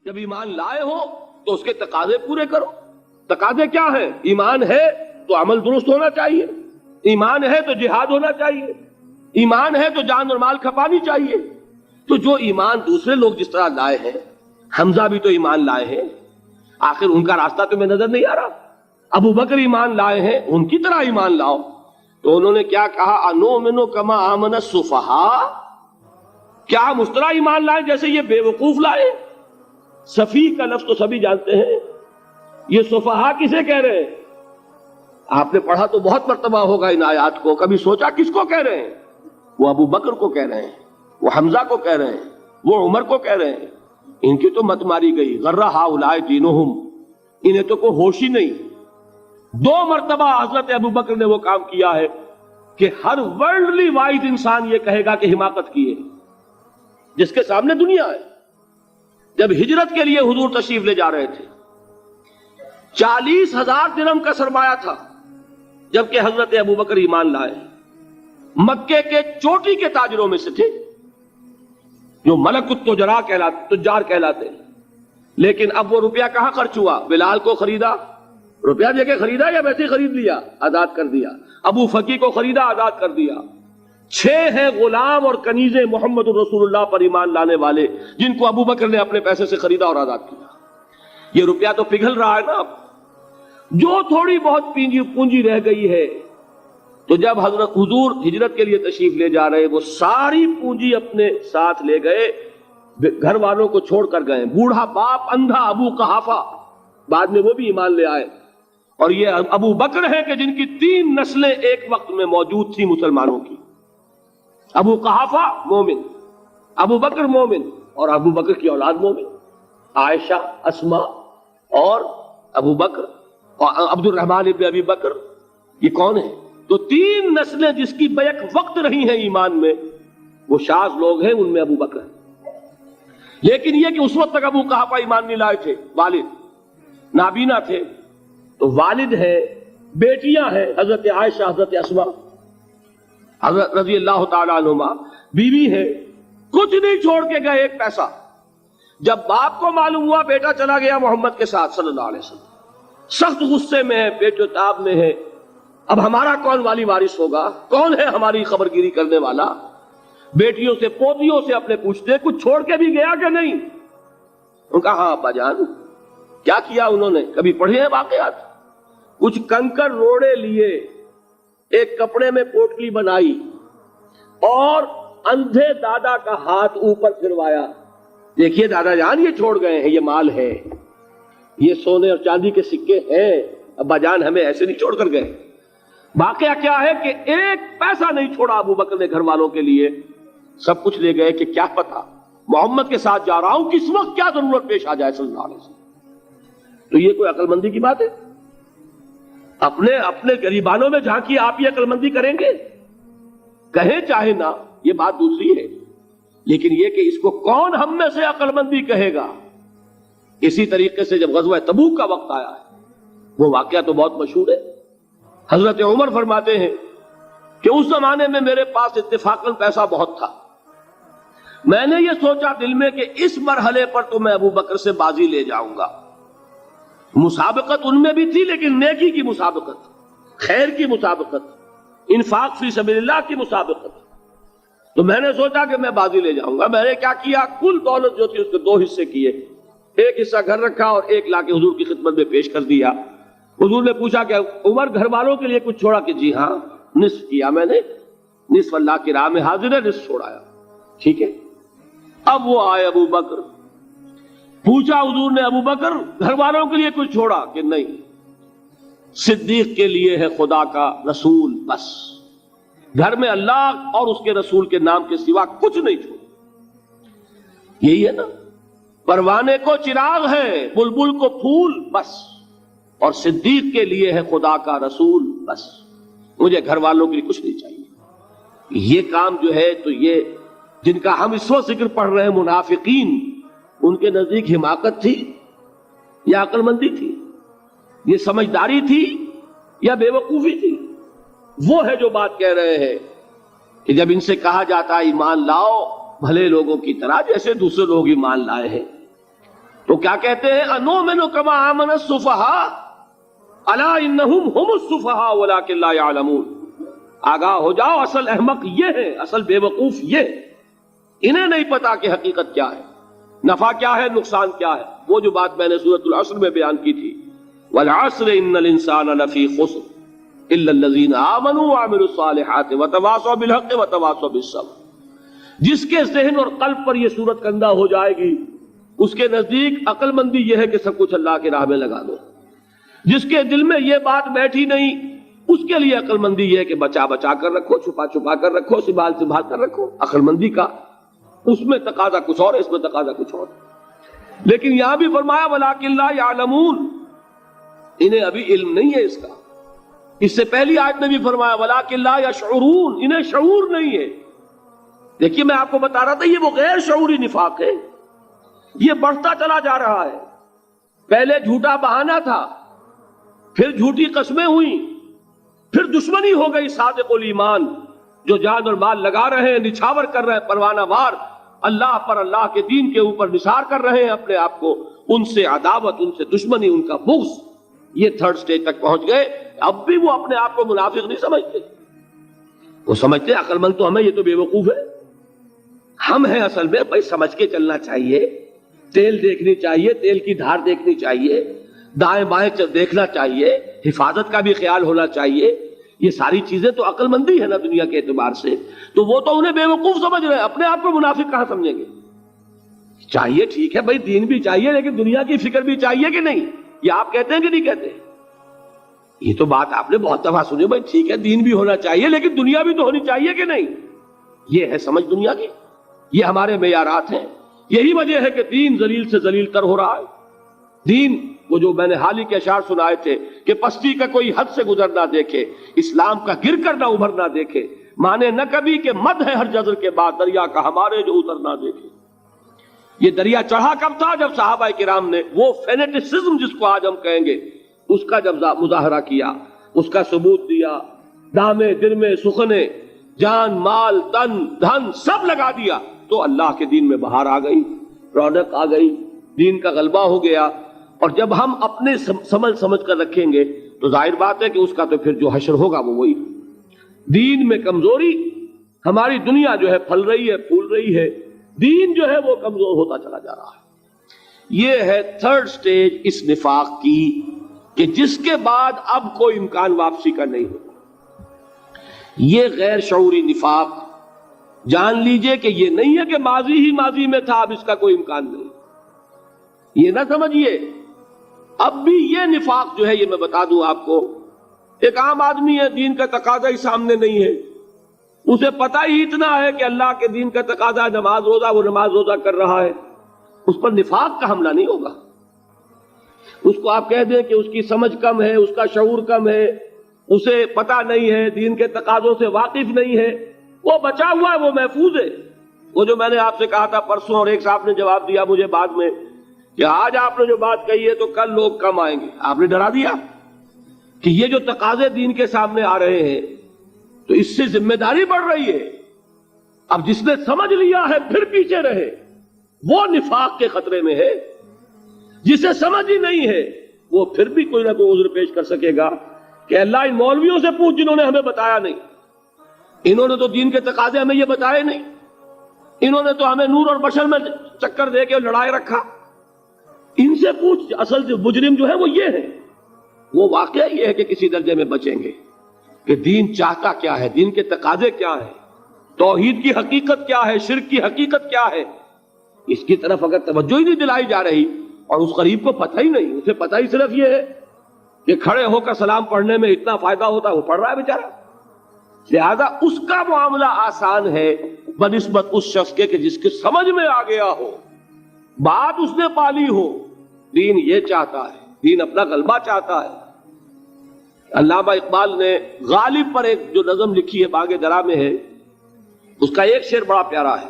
جب ایمان لائے ہو تو اس کے تقاضے پورے کرو. تقاضے کیا ہیں؟ ایمان ہے تو عمل درست ہونا چاہیے، ایمان ہے تو جہاد ہونا چاہیے، ایمان ہے تو جان اور مال کھپانی چاہیے. تو جو ایمان دوسرے لوگ جس طرح لائے ہیں، حمزہ بھی تو ایمان لائے ہیں، آخر ان کا راستہ تمہیں نظر نہیں آ رہا؟ ابو بکر ایمان لائے ہیں، ان کی طرح ایمان لاؤ. تو انہوں نے کیا کہا؟ انؤمن کما آمن السفہاء، کیا ہم اس طرح ایمان لائیں جیسے یہ بے وقوف لائے؟ سفیہ کا لفظ تو سبھی جانتے ہیں، یہ سفہاء کسے کہہ رہے ہیں؟ آپ نے پڑھا تو بہت مرتبہ ہوگا ان آیات کو، کبھی سوچا کس کو کہہ رہے ہیں؟ وہ ابو بکر کو کہہ رہے ہیں، وہ حمزہ کو کہہ رہے ہیں، وہ عمر کو کہہ رہے ہیں. ان کی تو مت ماری گئی، غرہ ہؤلاء دینہم، انہیں تو کوئی ہوش ہی نہیں. 2 مرتبہ حضرت ابو بکر نے وہ کام کیا ہے کہ ہر ورلڈلی وائز انسان یہ کہے گا کہ حماقت کی ہے جس کے سامنے دنیا ہے. جب ہجرت کے لیے حضور تشریف لے جا رہے تھے، 40,000 درہم کا سرمایہ تھا، جبکہ حضرت ابو بکر ایمان لائے. مکے کے چوٹی کے تاجروں میں سے تھے جو ملک تجار کہلاتے ہیں. لیکن اب وہ روپیہ کہاں خرچ ہوا؟ بلال کو خریدا، روپیہ دے کے خریدا یا ویسے ہی خرید لیا؟ آزاد کر دیا. ابو فقی کو خریدا، آزاد کر دیا. 6 ہیں غلام اور کنیزیں محمد الرسول اللہ پر ایمان لانے والے، جن کو ابو بکر نے اپنے پیسے سے خریدا اور آزاد کیا. یہ روپیہ تو پگھل رہا ہے نا. اب جو تھوڑی بہت پونجی رہ گئی ہے، تو جب حضرت حضور ہجرت کے لیے تشریف لے جا رہے، وہ ساری پونجی اپنے ساتھ لے گئے، گھر والوں کو چھوڑ کر گئے. بوڑھا باپ اندھا ابو قحافہ، بعد میں وہ بھی ایمان لے آئے. اور یہ ابو بکر ہیں کہ جن کی 3 نسلیں ایک وقت میں موجود تھیں مسلمانوں کی. ابو قحافہ مومن، ابو بکر مومن، اور ابو بکر کی اولاد مومن، عائشہ، اسما اور ابو بکر اور عبد الرحمن ابن ابی بکر. یہ کون ہے؟ تو 3 نسلیں جس کی بیک وقت رہی ہیں ایمان میں، وہ شاذ لوگ ہیں، ان میں ابو بکر ہیں. لیکن یہ کہ اس وقت تک ابو قحافہ ایمان نہیں لائے تھے، والد نابینا تھے. تو والد ہے، بیٹیاں ہیں، حضرت عائشہ، حضرت اسما، حضرت رضی اللہ تعالیٰ عنہما، بیوی ہے. کچھ نہیں چھوڑ کے گئے، ایک پیسہ. جب باپ کو معلوم ہوا بیٹا چلا گیا محمد کے ساتھ صلی اللہ علیہ وسلم، سخت غصے میں ہے، پیچ و تاب میں ہے. اب ہمارا کون والی وارث ہوگا؟ کون ہے ہماری خبرگیری کرنے والا؟ بیٹیوں سے پوتیوں سے اپنے پوچھتے کچھ چھوڑ کے بھی گیا کہ نہیں؟ ان کا ہاں ابا جان. کیا کیا انہوں نے؟ کبھی پڑھے ہیں واقعات؟ کچھ کنکر روڑے لیے، ایک کپڑے میں پوٹلی بنائی اور اندھے دادا کا ہاتھ اوپر پھروایا. دیکھیے دادا جان، یہ چھوڑ گئے ہیں، یہ مال ہے، یہ سونے اور چاندی کے سکے ہیں، ابا جان ہمیں ایسے نہیں چھوڑ کر گئے. واقعہ کیا ہے کہ ایک پیسہ نہیں چھوڑا ابو بکر نے گھر والوں کے لیے. سب کچھ لے گئے کہ کیا پتا محمد کے ساتھ جا رہا ہوں، کس وقت کیا ضرورت پیش آ جائے صلی اللہ علیہ وسلم. تو یہ کوئی عقل مندی کی بات ہے؟ اپنے غریبانوں میں جھانکی آپ یہ عقل مندی کریں گے؟ کہیں چاہے نہ، یہ بات دوسری ہے. لیکن یہ کہ اس کو کون ہم میں سے عقل مندی کہے گا؟ اسی طریقے سے جب غزوہ تبوک کا وقت آیا ہے، وہ واقعہ تو بہت مشہور ہے. حضرت عمر فرماتے ہیں کہ اس زمانے میں میرے پاس اتفاقاً پیسہ بہت تھا. میں نے یہ سوچا دل میں کہ اس مرحلے پر تو میں ابو بکر سے بازی لے جاؤں گا. مسابقت ان میں بھی تھی، لیکن نیکی کی مسابقت، خیر کی مسابقت، انفاق فی سبیل اللہ کی مسابقت. تو میں نے سوچا کہ میں بازی لے جاؤں گا. میں نے کیا کیا؟ کل دولت جو تھی اس کے 2 حصے کیے. ایک حصہ گھر رکھا اور ایک لا کے حضور کی خدمت میں پیش کر دیا. حضور نے پوچھا کہ عمر گھر والوں کے لیے کچھ چھوڑا؟ کہ جی ہاں، نصف کیا میں نے، نصف اللہ کی راہ میں حاضر ہے، نصف چھوڑایا. ٹھیک ہے. اب وہ آئے ابو بکر، پوچھا حضور نے ابو بکر گھر والوں کے لیے کچھ چھوڑا؟ کہ نہیں، صدیق کے لیے ہے خدا کا رسول، بس گھر میں اللہ اور اس کے رسول کے نام کے سوا کچھ نہیں چھوڑا. یہی ہے نا، پروانے کو چراغ ہے، بلبل کو پھول، بس، اور صدیق کے لیے ہے خدا کا رسول، بس، مجھے گھر والوں کے لیے کچھ نہیں چاہیے. یہ کام جو ہے، تو یہ جن کا ہم اس وقت ذکر پڑھ رہے ہیں منافقین، ان کے نزدیک حماقت تھی یا عقل مندی تھی؟ یہ سمجھداری تھی یا بے وقوفی تھی؟ وہ ہے جو بات کہہ رہے ہیں کہ جب ان سے کہا جاتا ہے ایمان لاؤ بھلے لوگوں کی طرح جیسے دوسرے لوگ ایمان لائے ہیں، تو کیا کہتے ہیں انؤمن کما آمن السفہاء الا انہم هم السفہاء ولکن لا یعلمون. آگاہ ہو جاؤ، اصل احمق یہ ہے، اصل بے وقوف یہ ہے، انہیں نہیں پتا کہ حقیقت کیا ہے، نفع کیا ہے، نقصان کیا ہے. وہ جو بات میں نے سورۃ العصر میں بیان کی تھی، والعصر ان الانسان لفی خسر الا الذین آمنوا وعملوا الصالحات وتواصوا بالحق وتواصوا بالصبر. جس کے ذہن اور قلب پر یہ صورت کندہ ہو جائے گی، اس کے نزدیک عقل مندی یہ ہے کہ سب کچھ اللہ کی راہ میں لگا دو. جس کے دل میں یہ بات بیٹھی نہیں، اس کے لیے عقل مندی یہ ہے کہ بچا بچا کر رکھو، چھپا چھپا کر رکھو، سنبھال سنبھال کر رکھو. عقل مندی کا اس میں تقاضا کچھ اور، اس میں تقاضا کچھ اور. لیکن یہاں بھی فرمایا وَلَٰكِن لَا يَعْلَمُونَ، انہیں ابھی علم نہیں ہے اس کا. اس سے پہلی آیت میں بھی فرمایا وَلَٰكِن لَا يَشْعُرُونَ، انہیں شعور نہیں ہے. دیکھیے میں آپ کو بتا رہا تھا یہ وہ غیر شعوری نفاق ہے، یہ بڑھتا چلا جا رہا ہے. پہلے جھوٹا بہانہ تھا، پھر جھوٹی قسمیں ہوئیں، پھر دشمنی ہو گئی صادق الایمان جو جان اور مال لگا رہے ہیں، نچھاور کر رہے ہیں پروانہ وار اللہ پر، اللہ کے دین کے اوپر نثار کر رہے ہیں اپنے آپ کو. ان سے عداوت، ان سے دشمنی، ان کا بغض، یہ تھرڈ سٹیج تک پہنچ گئے. اب بھی وہ اپنے آپ کو منافق نہیں سمجھتے، وہ سمجھتے عقل مند تو ہمیں، یہ تو بے وقوف ہے. ہم ہیں اصل میں بھائی، سمجھ کے چلنا چاہیے، تیل دیکھنی چاہیے، تیل کی دھار دیکھنی چاہیے، دائیں بائیں دیکھنا چاہیے، حفاظت کا بھی خیال ہونا چاہیے. یہ ساری چیزیں تو عقل مندی ہے نا دنیا کے اعتبار سے. تو وہ تو انہیں بے وقوف سمجھ رہے ہیں، اپنے آپ کو منافق کہاں سمجھیں گے؟ چاہیے ٹھیک ہے بھائی، دین بھی چاہیے لیکن دنیا کی فکر بھی چاہیے کہ نہیں؟ یہ آپ کہتے ہیں کہ نہیں کہتے؟ یہ تو بات آپ نے بہت دفعہ سنی بھائی، ٹھیک ہے دین بھی ہونا چاہیے لیکن دنیا بھی تو ہونی چاہیے کہ نہیں؟ یہ ہے سمجھ دنیا کی، یہ ہمارے معیارات ہیں. یہی وجہ ہے کہ دین ذلیل سے ذلیل تر ہو رہا ہے. دین وہ جو میں نے حال ہی کے اشعار سنائے تھے کہ پستی کا کوئی حد سے گزر نہ دیکھے، اسلام کا گر کر نہ ابھر نہ دیکھے، مانے نہ کبھی کہ مد ہے ہر جزر کے بعد دریا کا ہمارے جو اتر نہ دیکھے. یہ دریا چڑھا کب تھا؟ جب صحابہ کرام نے وہ فینیٹسزم جس کو آج ہم کہیں گے اس کا جب مظاہرہ کیا، اس کا ثبوت دیا، دامے درمے سخنے، جان مال تن دھن سب لگا دیا، تو اللہ کے دین میں بہار آ گئی، رونق آ گئی، دین کا غلبہ ہو گیا. اور جب ہم اپنے سمجھ کر رکھیں گے تو ظاہر بات ہے کہ اس کا تو پھر جو حشر ہوگا وہ وہی. دین میں کمزوری، ہماری دنیا جو ہے پھل رہی ہے، پھول رہی ہے، دین جو ہے وہ کمزور ہوتا چلا جا رہا ہے. یہ ہے تھرڈ سٹیج اس نفاق کی کہ جس کے بعد اب کوئی امکان واپسی کا نہیں ہوگا. یہ غیر شعوری نفاق جان لیجئے کہ یہ نہیں ہے کہ ماضی ہی ماضی میں تھا، اب اس کا کوئی امکان نہیں. یہ نہ سمجھیے اب بھی یہ نفاق جو ہے، یہ میں بتا دوں آپ کو، ایک عام آدمی ہے، دین کا تقاضا ہی سامنے نہیں ہے، اسے پتہ ہی اتنا ہے کہ اللہ کے دین کا تقاضا نماز روزہ، وہ نماز روزہ کر رہا ہے، اس پر نفاق کا حملہ نہیں ہوگا. اس کو آپ کہہ دیں کہ اس کی سمجھ کم ہے، اس کا شعور کم ہے، اسے پتہ نہیں ہے، دین کے تقاضوں سے واقف نہیں ہے، وہ بچا ہوا ہے، وہ محفوظ ہے. وہ جو میں نے آپ سے کہا تھا پرسوں، اور ایک صاحب نے جواب دیا مجھے بعد میں کہ آج آپ نے جو بات کہی ہے تو کل لوگ کم آئیں گے. آپ نے ڈرا دیا کہ یہ جو تقاضے دین کے سامنے آ رہے ہیں تو اس سے ذمہ داری بڑھ رہی ہے. اب جس نے سمجھ لیا ہے پھر پیچھے رہے، وہ نفاق کے خطرے میں ہے. جسے سمجھ ہی نہیں ہے وہ پھر بھی کوئی نہ کوئی عذر پیش کر سکے گا کہ اللہ ان مولویوں سے پوچھ جنہوں نے ہمیں بتایا نہیں، انہوں نے تو دین کے تقاضے ہمیں یہ بتائے نہیں، انہوں نے تو ہمیں نور اور بشر میں چکر دے کے لڑائے رکھا، ان سے پوچھ. اصل جو مجرم جو ہے وہ یہ ہے، وہ واقعہ یہ ہے کہ کسی درجے میں بچیں گے کہ دین چاہتا کیا ہے، دین کے تقاضے کیا ہیں، توحید کی حقیقت کیا ہے، شرک کی حقیقت کیا ہے. اس کی طرف اگر توجہ ہی نہیں دلائی جا رہی اور اس غریب کو پتہ ہی نہیں، اسے پتہ ہی صرف یہ ہے کہ کھڑے ہو کر سلام پڑھنے میں اتنا فائدہ ہوتا ہے، وہ پڑھ رہا ہے بیچارہ، لہذا اس کا معاملہ آسان ہے بنسبت اس شخص کے کہ جس کے سمجھ میں آ گیا ہو، بات اس نے پالی ہو. دین یہ چاہتا ہے، دین اپنا غلبہ چاہتا ہے. علامہ اقبال نے غالب پر ایک جو نظم لکھی ہے باغ درا میں ہے، اس کا ایک شعر بڑا پیارا ہے.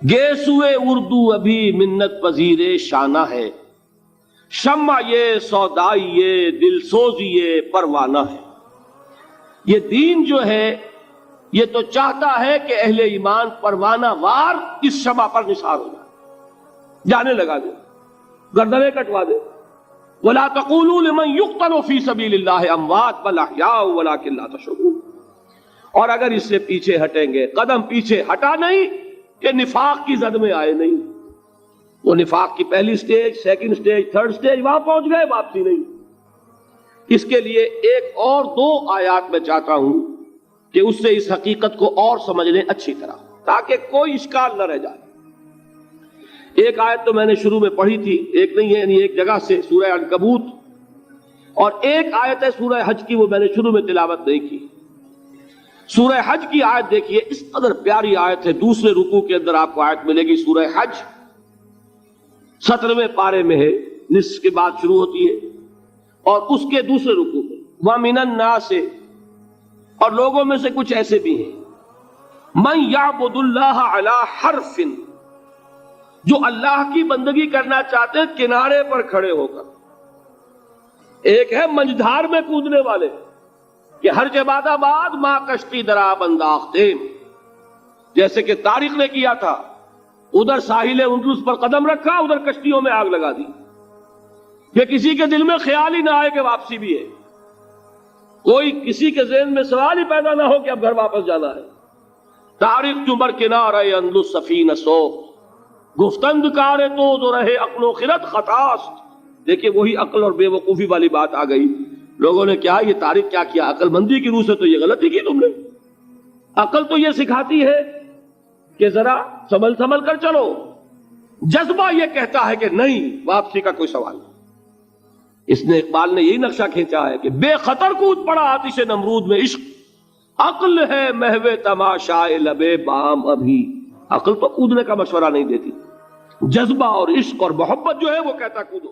گیسوئے اردو ابھی منت پذیر شانہ ہے، شمع یہ سودائی یہ دل سوزی یہ پروانہ ہے. یہ دین جو ہے یہ تو چاہتا ہے کہ اہل ایمان پروانہ وار اس شمع پر نثار ہو جائے، جانے لگا دے. گردنیں کٹوا دے. وَلَا تَقُولُوا لِمَنْ يُقْتَلُ فِي سَبِيلِ اللَّهِ أَمْوَاتٌ بَلْ أَحْيَاءٌ وَلَكِنْ لَا تَشْعُرُونَ. اور اگر اس سے پیچھے ہٹیں گے، قدم پیچھے ہٹا نہیں کہ نفاق کی زد میں آئے نہیں. وہ نفاق کی پہلی stage, second stage, third stage, وہاں پہنچ گئے، واپسی نہیں. اس کے لیے ایک اور دو آیات میں چاہتا ہوں کہ اس سے اس حقیقت کو اور سمجھ لیں اچھی طرح، تاکہ کوئی اشکال نہ رہ جائے. ایک آیت تو میں نے شروع میں پڑھی تھی، ایک نہیں ہے، یعنی ایک جگہ سے سورہ عنکبوت، اور ایک آیت ہے سورہ حج کی، وہ میں نے شروع میں تلاوت نہیں کی. سورہ حج کی آیت دیکھیے، اس قدر پیاری آیت ہے. دوسرے رکوع کے اندر آپ کو آیت ملے گی، سورہ حج 17ویں پارے میں ہے، نصف کے بعد شروع ہوتی ہے، اور اس کے دوسرے رکوع میں وَمِنَ النَّاسِ، اور لوگوں میں سے کچھ ایسے بھی ہیں، مَن يَعْبُدُ اللَّهَ عَلَى حَرْفٍ، جو اللہ کی بندگی کرنا چاہتے ہیں کنارے پر کھڑے ہو کر. ایک ہے منجدھار میں کودنے والے کہ ہر جباد آباد ماں کشتی دراب انداختے، جیسے کہ طارق نے کیا تھا، ادھر ساحل اندلس پر قدم رکھا، ادھر کشتیوں میں آگ لگا دی، کہ کسی کے دل میں خیال ہی نہ آئے کہ واپسی بھی ہے. کوئی کسی کے ذہن میں سوال ہی پیدا نہ ہو کہ اب گھر واپس جانا ہے. طارق جو بر کنارہ اندلس سفینہ سو، گفتند کارے تو رہے عقل و خرد خطاست. دیکھیں وہی عقل اور بے وقوفی والی بات آ گئی. لوگوں نے کیا یہ طارق کیا کیا، عقل مندی کی روح سے تو یہ غلطی کی تم نے. عقل تو یہ سکھاتی ہے کہ ذرا سنبھل کر چلو، جذبہ یہ کہتا ہے کہ نہیں، واپسی کا کوئی سوال نہیں. اس نے اقبال نے یہی نقشہ کھینچا ہے کہ بے خطر کود پڑا آتش نمرود میں عشق، عقل ہے محو تماشائے لبے بام ابھی. عقل تو کودنے کا مشورہ نہیں دیتی، جذبہ اور عشق اور محبت جو ہے وہ کہتا کودو.